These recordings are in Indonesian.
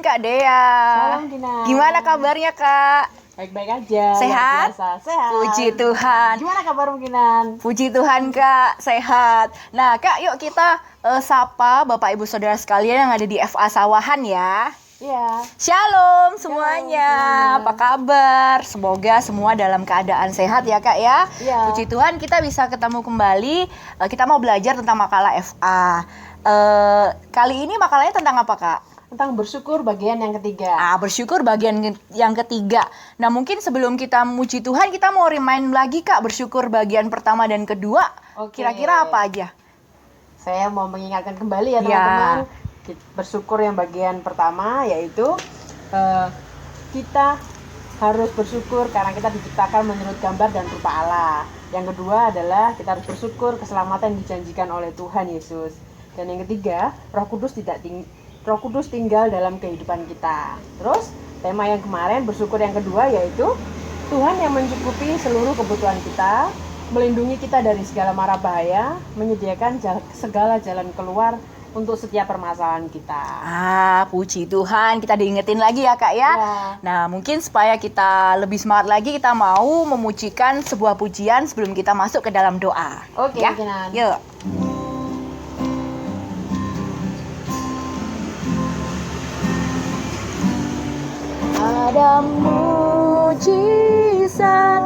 Kak Dea. Salam Gina. Gimana kabarnya Kak? Baik-baik aja. Sehat? Sehat. Puji Tuhan. Gimana kabarmu Ginan? Puji Tuhan Kak, sehat. Nah Kak, yuk kita sapa Bapak Ibu Saudara sekalian yang ada di FA Sawahan ya. Iya. Shalom semuanya. Shalom. Apa kabar? Semoga semua dalam keadaan sehat ya Kak ya. Iya. Puji Tuhan kita bisa ketemu kembali. Kita mau belajar tentang makalah FA. Kali ini makalahnya tentang apa Kak? Tentang bersyukur bagian yang ketiga. Bersyukur bagian yang ketiga. Nah mungkin sebelum kita memuji Tuhan, kita mau remind lagi Kak, bersyukur bagian pertama dan kedua. Oke. Kira-kira apa aja? Saya mau mengingatkan kembali ya Ya. teman-teman. Bersyukur yang bagian pertama yaitu kita harus bersyukur karena kita diciptakan menurut gambar dan rupa Allah. Yang kedua adalah kita harus bersyukur keselamatan yang dijanjikan oleh Tuhan Yesus. Dan yang ketiga, Roh Kudus tinggal dalam kehidupan kita. Terus tema yang kemarin bersyukur yang kedua yaitu Tuhan yang mencukupi seluruh kebutuhan kita, melindungi kita dari segala mara bahaya, menyediakan segala jalan keluar untuk setiap permasalahan kita. Puji Tuhan, kita diingetin lagi ya Kak ya. Ya. Nah mungkin supaya kita lebih semangat lagi, kita mau memujikan sebuah pujian sebelum kita masuk ke dalam doa. Oke, ya? Kinan. Yuk. Ada mujizat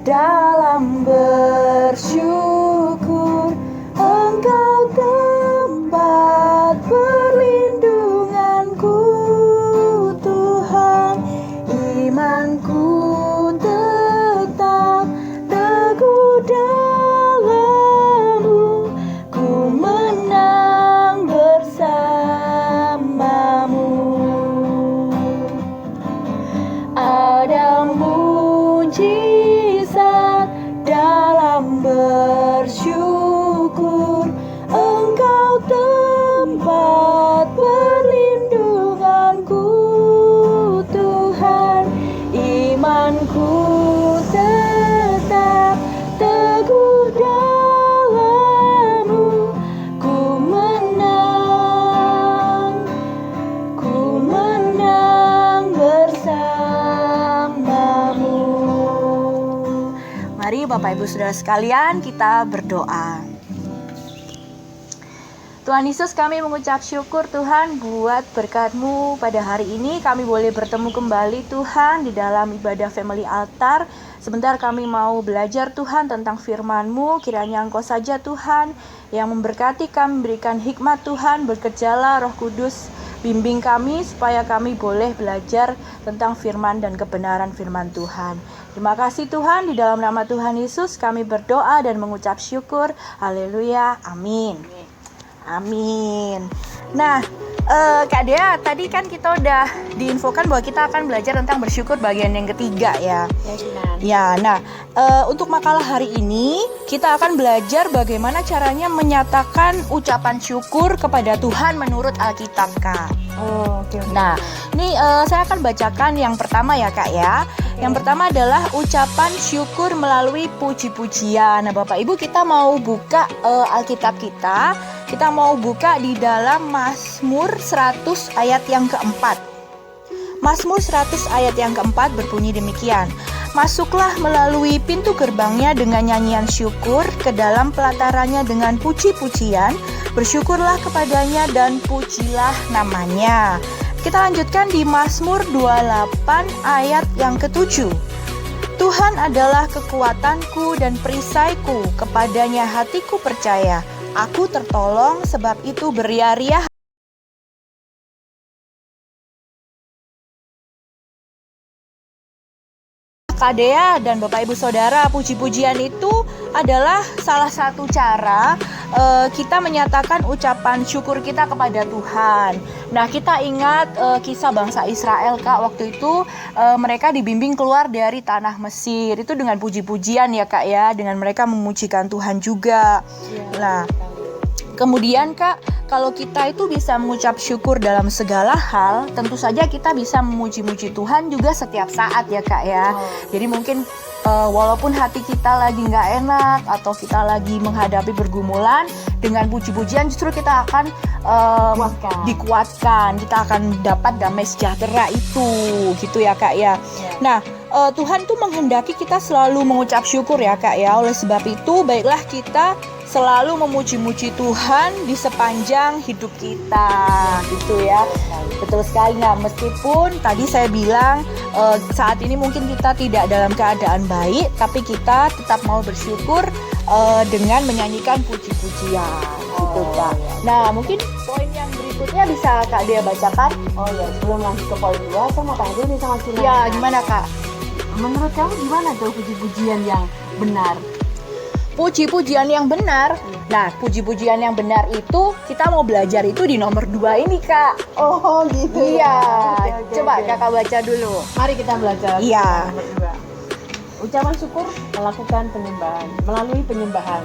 dalam bersyukur, Engkau tempat perlindunganku, Tuhan. Imanku tetap teguh dalam-Mu, ku menang bersamamu. Ada mujizat dalam bersyukur, Engkau tempat perlindunganku, Tuhan. Imanku tetap teguh dalam-Mu, ku menang bersamamu. Mari Bapak Ibu Saudara sekalian, kita berdoa. Tuhan Yesus, kami mengucap syukur Tuhan buat berkat-Mu pada hari ini. Kami boleh bertemu kembali Tuhan di dalam ibadah Family Altar. Sebentar kami mau belajar Tuhan tentang firman-Mu. Kiranya Engkau saja Tuhan yang memberkati kami, memberikan hikmat Tuhan, bekerjalah Roh Kudus, bimbing kami supaya kami boleh belajar tentang firman dan kebenaran firman Tuhan. Terima kasih Tuhan, di dalam nama Tuhan Yesus kami berdoa dan mengucap syukur. Haleluya, amin. Amin. Nah, Kak Dea, tadi kan kita udah diinfokan bahwa kita akan belajar tentang bersyukur bagian yang ketiga ya. Ya, Kinan. Ya, nah untuk makalah hari ini kita akan belajar bagaimana caranya menyatakan ucapan syukur kepada Tuhan menurut Alkitab, Kak. Oke. Nah, ini saya akan bacakan yang pertama ya Kak ya. Yang pertama adalah ucapan syukur melalui puji-pujian. Nah Bapak Ibu, kita mau buka Alkitab kita. Kita mau buka di dalam Mazmur 100 ayat yang keempat. Mazmur 100 ayat yang keempat berbunyi demikian. Masuklah melalui pintu gerbangnya dengan nyanyian syukur, ke dalam pelatarannya dengan puji-pujian, bersyukurlah kepadanya dan pujilah namanya. Kita lanjutkan di Mazmur 28 ayat yang ke-7. Tuhan adalah kekuatanku dan perisaiku, kepadanya hatiku percaya. Aku tertolong, sebab itu beria-ria Kak Dea dan Bapak Ibu Saudara. Puji-pujian itu adalah salah satu cara kita menyatakan ucapan syukur kita kepada Tuhan. Nah, kita ingat kisah bangsa Israel, Kak. Waktu itu mereka dibimbing keluar dari tanah Mesir. Itu dengan puji-pujian ya, Kak ya. Dengan mereka memujikan Tuhan juga. Ya, Nah, Kemudian Kak, kalau kita itu bisa mengucap syukur dalam segala hal, tentu saja kita bisa memuji-muji Tuhan juga setiap saat ya Kak ya. Jadi mungkin walaupun hati kita lagi nggak enak atau kita lagi menghadapi pergumulan, dengan puji-pujian justru kita akan dikuatkan, kita akan dapat damai sejahtera itu, gitu ya Kak ya. Nah, Tuhan tuh menghendaki kita selalu mengucap syukur ya Kak ya. Oleh sebab itu, baiklah kita selalu memuji-muji Tuhan di sepanjang hidup kita, gitu ya. Betul sekali. Nah, meskipun tadi saya bilang saat ini mungkin kita tidak dalam keadaan baik, tapi kita tetap mau bersyukur dengan menyanyikan puji-pujian, gitu Kak. Nah, mungkin poin yang berikutnya bisa Kak Dea bacakan. Oh ya, sebelum lanjut ke poin 2, saya mau tanya dulu nih sama Cina. Ya, gimana Kak? Menurut kamu gimana tuh puji-pujian yang benar? Puji-pujian yang benar. Nah, puji-pujian yang benar itu kita mau belajar itu di nomor 2 ini Kak. Oh gitu. Iya. Oke, Coba oke. Kakak baca dulu. Mari kita belajar. Iya. Nomor 2. Ucapan syukur melakukan penyembahan, melalui penyembahan.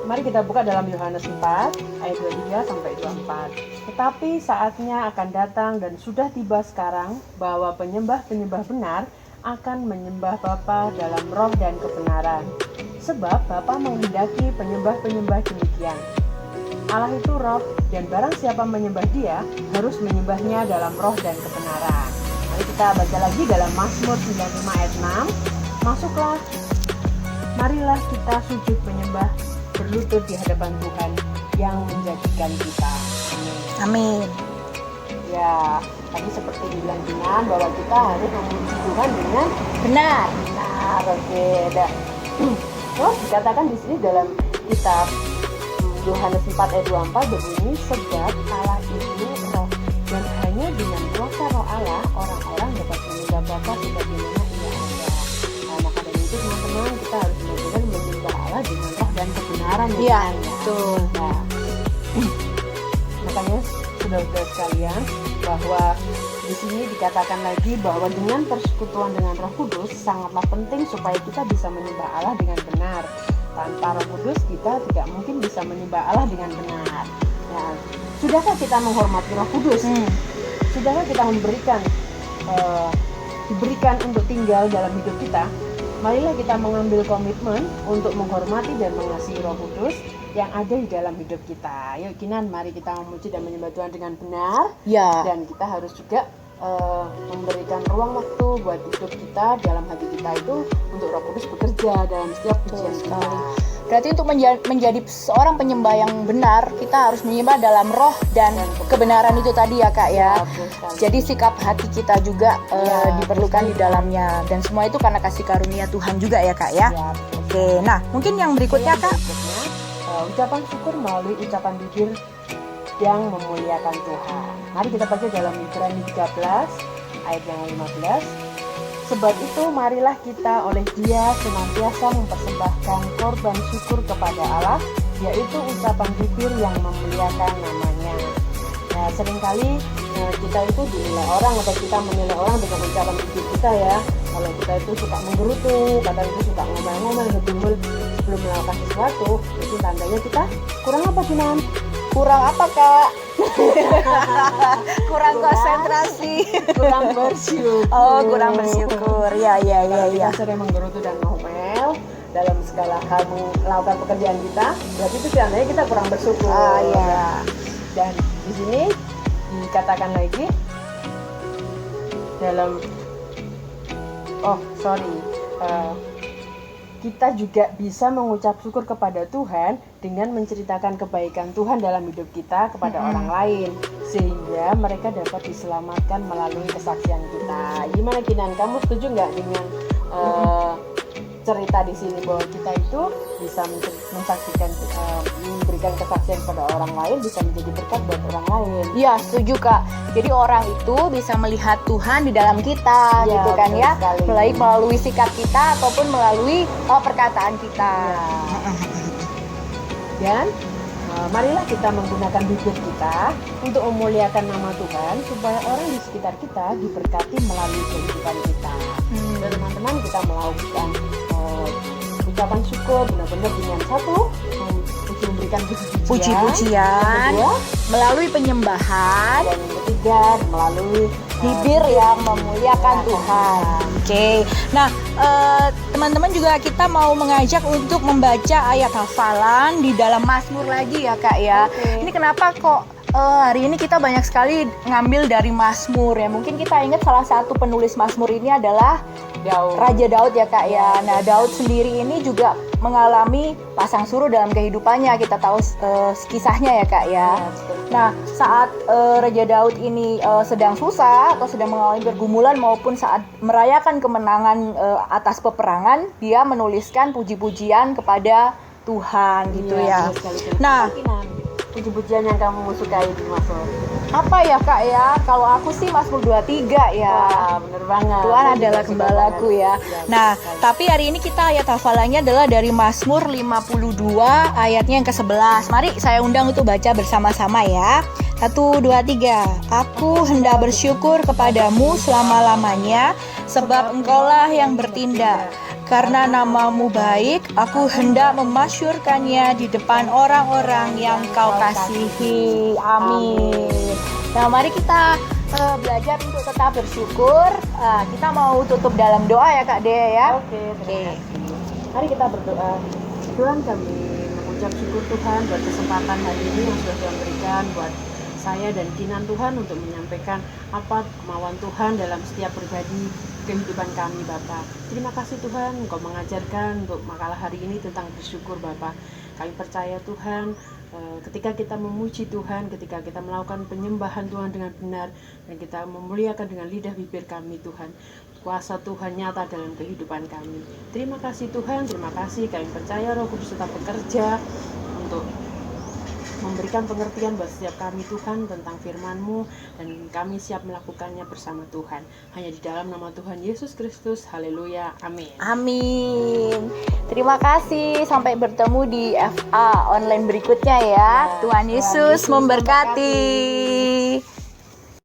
Mari kita buka dalam Yohanes 4 ayat 23 sampai 24. Tetapi saatnya akan datang dan sudah tiba sekarang bahwa penyembah-penyembah benar akan menyembah Bapa dalam roh dan kebenaran. Sebab Bapa menghendaki penyembah-penyembah demikian. Allah itu roh, dan barang siapa menyembah Dia harus menyembahnya dalam roh dan kebenaran. Mari kita baca lagi dalam Mazmur 95 ayat 6. Masuklah, marilah kita sujud menyembah, berlutut di hadapan Tuhan yang menjadikan kita. Amin. Amin. Ya, tadi seperti bilang Jinan bahwa kita harus memuji Tuhan dengan Benar. benar. Oke, dah. Terus dikatakan di sini dalam kitab Yohanes 4 ayat 24 berbunyi, sebab Allah itu roh, dan hanya dengan kuasa roh Allah orang-orang dapat menyembah Bapa sebagaimana Ia ada. Nah, maka dari itu teman-teman, kita harus benar-benar menyembah Allah dengan roh dan kebenaran. Iya, betul. Nah, makanya saudara-saudara sekalian, bahwa di sini dikatakan lagi bahwa dengan persekutuan dengan Roh Kudus sangatlah penting supaya kita bisa menyembah Allah dengan benar. Tanpa Roh Kudus kita tidak mungkin bisa menyembah Allah dengan benar. Nah, sudahkah kita menghormati Roh Kudus? Sudahkah kita diberikan untuk tinggal dalam hidup kita? Marilah kita mengambil komitmen untuk menghormati dan mengasihi Roh Kudus yang ada di dalam hidup kita. Yuk Kinan, mari kita memuji dan menyembah Tuhan dengan benar. Ya. Dan kita harus juga memberikan ruang waktu buat hidup kita, dalam hati kita itu untuk Roh Kudus bekerja dalam setiap pujian kita. Berarti untuk menjadi seorang penyembah yang benar, kita harus menyembah dalam roh dan kebenaran itu tadi ya Kak ya. Jadi sikap hati kita juga diperlukan di dalamnya, dan semua itu karena kasih karunia Tuhan juga ya Kak ya. Oke, nah mungkin yang berikutnya Kak. Ucapan syukur melalui ucapan bibir yang memuliakan Tuhan. Mari kita baca dalam Ibrani 13 ayat yang 15. Sebab itu marilah kita oleh Dia senantiasa mempersembahkan korban syukur kepada Allah, yaitu ucapan bibir yang memuliakan namanya. Nah, seringkali kita itu dinilai orang atau kita menilai orang dengan ucapan bibir kita ya. Kalau kita itu suka menggerutu, kata itu suka ngomel-ngomel, ngedumul sebelum melakukan sesuatu, itu tandanya kita kurang apa Jinan? Kurang apa Kak? kurang konsentrasi. Kurang bersyukur. Oh, kurang bersyukur. Ya. Kita sering menggerutu dan ngomel dalam segala hal melakukan pekerjaan kita, berarti itu tandanya kita kurang bersyukur. Ya. Dan di sini dikatakan lagi dalam kita juga bisa mengucap syukur kepada Tuhan dengan menceritakan kebaikan Tuhan dalam hidup kita kepada orang lain, sehingga mereka dapat diselamatkan melalui kesaksian kita. Gimana Kinan, kamu setuju nggak dengan cerita di sini bahwa kita itu bisa mensaksikan, memberikan kesaksian kepada orang lain, bisa menjadi berkat buat orang lain? Ya, setuju Kak. Jadi orang itu bisa melihat Tuhan di dalam kita, Ya, gitu kan ya, sekali. melalui sikap kita ataupun melalui perkataan kita. Dan marilah kita menggunakan bibir kita untuk memuliakan nama Tuhan, supaya orang di sekitar kita diberkati melalui kehidupan kita. Dan teman-teman, kita melakukan ucapan syukur benar-benar dengan satu, memberikan memberikan puji-pujian. Puji-pujian Yang kedua, melalui penyembahan, dan yang ketiga melalui bibir yang memuliakan Tuhan. Oke. Nah, teman-teman juga kita mau mengajak untuk membaca ayat hafalan di dalam Mazmur lagi ya Kak ya. Oke. Ini kenapa kok hari ini kita banyak sekali ngambil dari Mazmur ya. Mungkin kita ingat salah satu penulis Mazmur ini adalah Daud. Raja Daud ya Kak ya. Nah, Daud sendiri ini juga mengalami pasang surut dalam kehidupannya. Kita tahu kisahnya ya Kak ya. Nah, saat Raja Daud ini sedang susah atau sedang mengalami pergumulan maupun saat merayakan kemenangan atas peperangan, dia menuliskan puji-pujian kepada Tuhan gitu ya. Nah, puji-pujian yang kamu sukai di Mazmur. apa ya Kak ya? Kalau aku sih Mazmur 23 ya. Wah, bener banget. Tuhan Saya adalah juga suka gembalaku banget. ya. Ya, Nah, sekali. tapi hari ini kita ayat hafalannya adalah dari Mazmur 52 ayatnya yang ke-11. Mari saya undang untuk baca bersama-sama ya. 1, 2, 3. Aku hendak bersyukur kepadamu selama-lamanya, sebab engkaulah yang bertindak. Karena namamu baik, aku hendak memasyurkannya di depan orang-orang yang kau kasihi. Amin. Nah, mari kita belajar untuk tetap bersyukur. Kita mau tutup dalam doa ya Kak Dea ya. Oke, terima kasih. Mari kita berdoa. Tuhan, kami mengucap syukur Tuhan buat kesempatan hari ini yang sudah Tuhan berikan buat saya dan Kinan Tuhan untuk menyampaikan apa kemauan Tuhan dalam setiap pribadi kehidupan kami Bapak. Terima kasih Tuhan, Engkau mengajarkan untuk makalah hari ini tentang bersyukur Bapak. Kami percaya Tuhan, ketika kita memuji Tuhan, ketika kita melakukan penyembahan Tuhan dengan benar, dan kita memuliakan dengan lidah bibir kami Tuhan, kuasa Tuhan nyata dalam kehidupan kami. Terima kasih Tuhan, terima kasih. Kami percaya Roh Kudus tetap bekerja untuk memberikan pengertian buat setiap kami Tuhan tentang firman-Mu, dan kami siap melakukannya bersama Tuhan. Hanya di dalam nama Tuhan Yesus Kristus. Haleluya. Amin. Amin. Terima kasih. Sampai bertemu di FA online berikutnya ya. Tuhan Yesus memberkati.